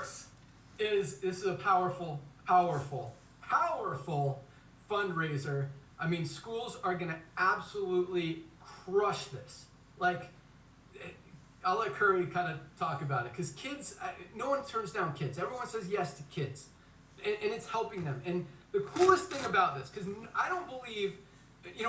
works is this is a powerful fundraiser. I mean, schools are going to absolutely crush this. Like, I'll let Curry kind of talk about it, because kids, no one turns down kids. Everyone says yes to kids, and it's helping them. And the coolest thing about this, because I don't believe,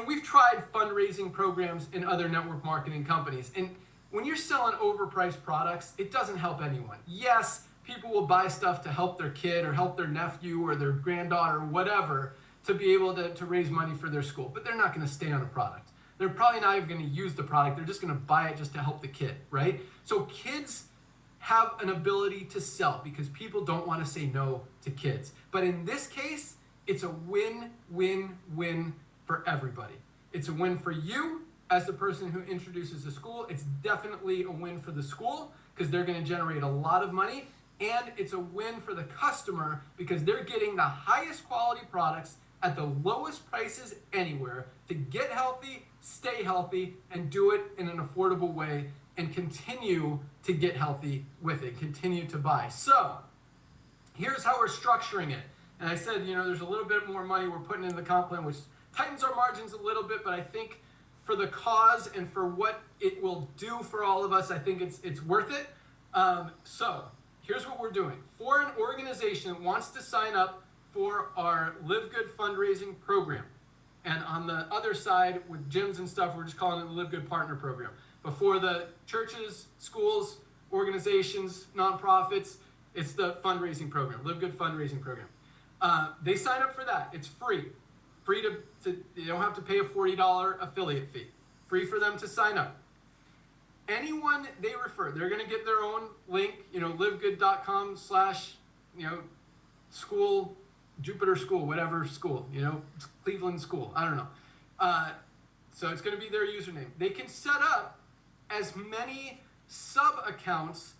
we've tried fundraising programs in other network marketing companies, and when you're selling overpriced products, it doesn't help anyone. Yes, people will buy stuff to help their kid or help their nephew or their granddaughter or whatever to be able to raise money for their school, but they're not going to stay on a product. They're probably not even going to use the product. They're just going to buy it just to help the kid, right? So kids have an ability to sell because people don't want to say no to kids. But in this case, it's a win-win-win for everybody. It's a win for you as the person who introduces the school. It's definitely a win for the school because they're going to generate a lot of money. And it's a win for the customer because they're getting the highest quality products at the lowest prices anywhere to get healthy, stay healthy, and do it in an affordable way and continue to get healthy with it, continue to buy. So here's how we're structuring it. And I said, there's a little bit more money we're putting in the comp plan, which tightens our margins a little bit, but I think for the cause and for what it will do for all of us, I think it's worth it. So here's what we're doing. For an organization that wants to sign up for our Live Good fundraising program, and on the other side with gyms and stuff, we're just calling it the Live Good Partner Program. But for the churches, schools, organizations, nonprofits, it's the fundraising program, Live Good fundraising program. They sign up for that. It's free. Free to you don't have to pay a $40 affiliate fee. Free for them to sign up. Anyone they refer, they're going to get their own link, livegood.com/ school, Jupiter School, whatever school, Cleveland School, I don't know. So it's going to be their username. They can set up as many sub-accounts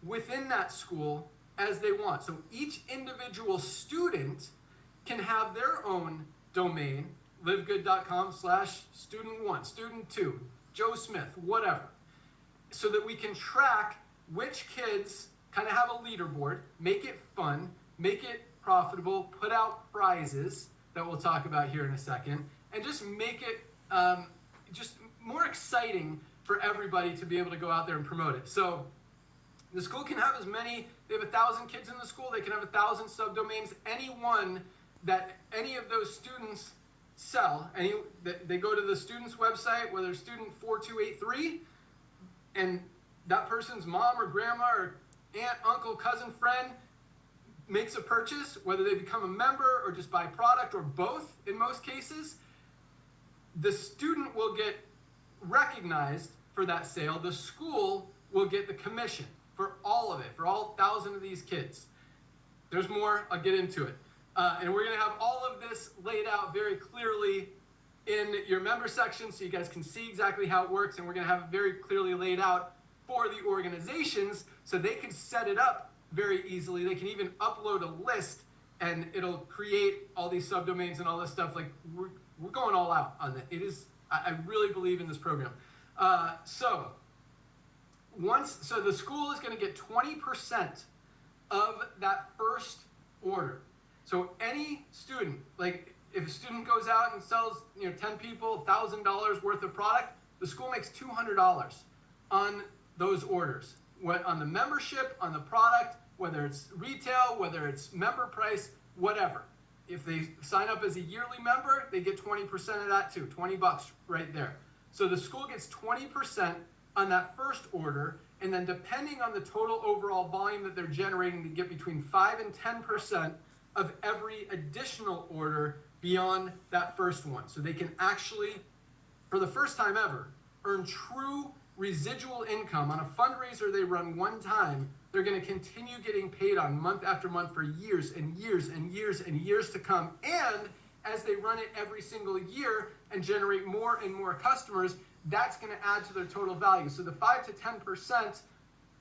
within that school as they want. So each individual student can have their own domain, livegood.com/ student1, student2, Joe Smith, whatever, so that we can track which kids, kind of have a leaderboard, make it fun, make it profitable, put out prizes that we'll talk about here in a second, and just make it just more exciting for everybody to be able to go out there and promote it. So the school can have they have 1,000 kids in the school, they can have 1,000 subdomains. Any one that any of those students sell, they go to the student's website, whether it's student 4283, and that person's mom or grandma or aunt, uncle, cousin, friend makes a purchase, whether they become a member or just buy product or both in most cases, the student will get recognized for that sale. The school will get the commission for all of it, for all 1,000 of these kids. There's more, I'll get into it. And we're going to have all of this laid out very clearly in your member section so you guys can see exactly how it works, and we're going to have it very clearly laid out for the organizations so they can set it up very easily. They can even upload a list and it'll create all these subdomains and all this stuff. Like we're going all out on that. I really believe in this program. So the school is going to get 20% of that first order. So any student, like if a student goes out and sells 10 people $1,000 worth of product, the school makes $200 on those orders. What on the membership, on the product, whether it's retail, whether it's member price, whatever. If they sign up as a yearly member, they get 20% of that too, $20 right there. So the school gets 20% on that first order, and then depending on the total overall volume that they're generating, they get between 5 and 10% of every additional order beyond that first one. So they can actually, for the first time ever, earn true residual income on a fundraiser they run one time. They're going to continue getting paid on month after month for years and years and years and years to come. And as they run it every single year and generate more and more customers, that's going to add to their total value. So the 5 to 10%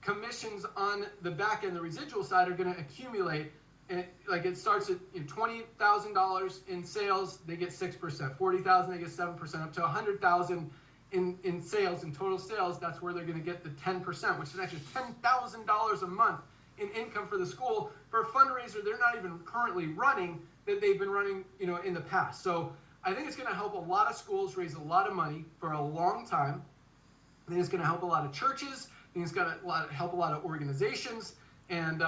commissions on the back end, the residual side, are going to accumulate. And it starts at $20,000 in sales, they get 6%. $40,000, they get 7%. Up to $100,000 in sales, in total sales, that's where they're going to get the 10%, which is actually $10,000 a month in income for the school for a fundraiser they're not even currently running that they've been running, in the past. So I think it's going to help a lot of schools raise a lot of money for a long time. I think it's going to help a lot of churches. I think it's going to help a lot of organizations. And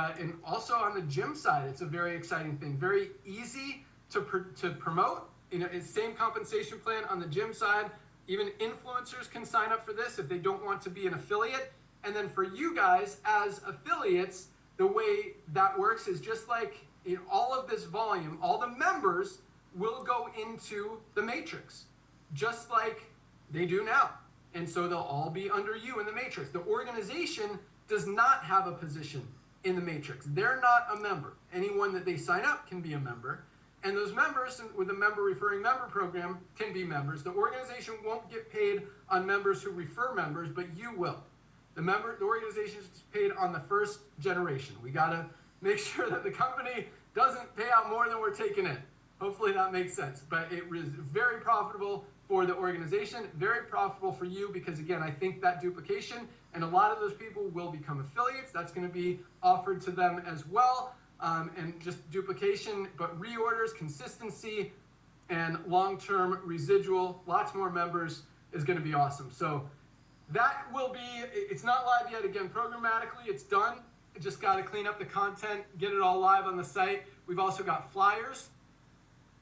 also on the gym side, it's a very exciting thing. Very easy to promote. It's same compensation plan on the gym side. Even influencers can sign up for this if they don't want to be an affiliate. And then for you guys as affiliates, the way that works is just like all of this volume, all the members will go into the matrix, just like they do now. And so they'll all be under you in the matrix. The organization does not have a position in the matrix. They're not a member. Anyone that they sign up can be a member. And those members with the member referring member program can be members. The organization won't get paid on members who refer members, but you will. The organization is paid on the first generation. We got to make sure that the company doesn't pay out more than we're taking in. Hopefully that makes sense. But it was very profitable for the organization, very profitable for you, because again, I think that duplication and a lot of those people will become affiliates. That's going to be offered to them as well. And just duplication, but reorders, consistency, and long-term residual, lots more members is going to be awesome. So that will be, it's not live yet. Again, programmatically, it's done. Just got to clean up the content, get it all live on the site. We've also got flyers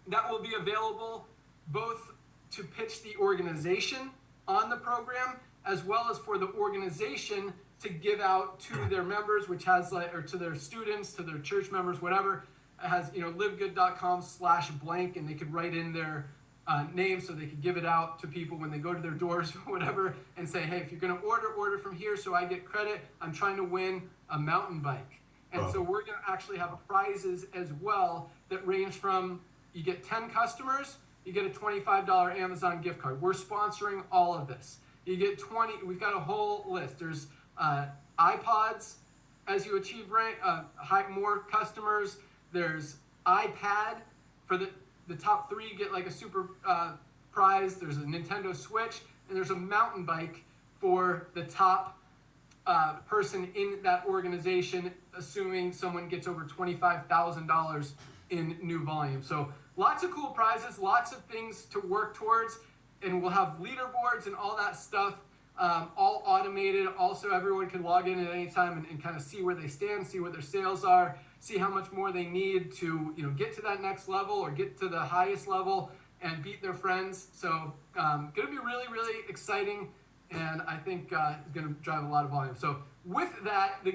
that will be available both to pitch the organization on the program, as well as for the organization to give out to their members, which has or to their students, to their church members, whatever. It has, livegood.com/blank, and they could write in their name so they could give it out to people when they go to their doors or whatever, and say, hey, if you're going to order from here so I get credit. I'm trying to win a mountain bike. And so we're going to actually have prizes as well that range from, you get 10 customers, you get a $25 Amazon gift card. We're sponsoring all of this. You get 20, we've got a whole list. There's iPods as you achieve more customers. There's iPad for the top 3, you get like a super prize. There's a Nintendo Switch, and there's a mountain bike for the top person in that organization, assuming someone gets over $25,000 in new volume. So lots of cool prizes, lots of things to work towards, and we'll have leaderboards and all that stuff, all automated. Also, everyone can log in at any time and kind of see where they stand, see what their sales are, see how much more they need to get to that next level or get to the highest level and beat their friends. So going to be really, really exciting, and I think it's going to drive a lot of volume. So with that, the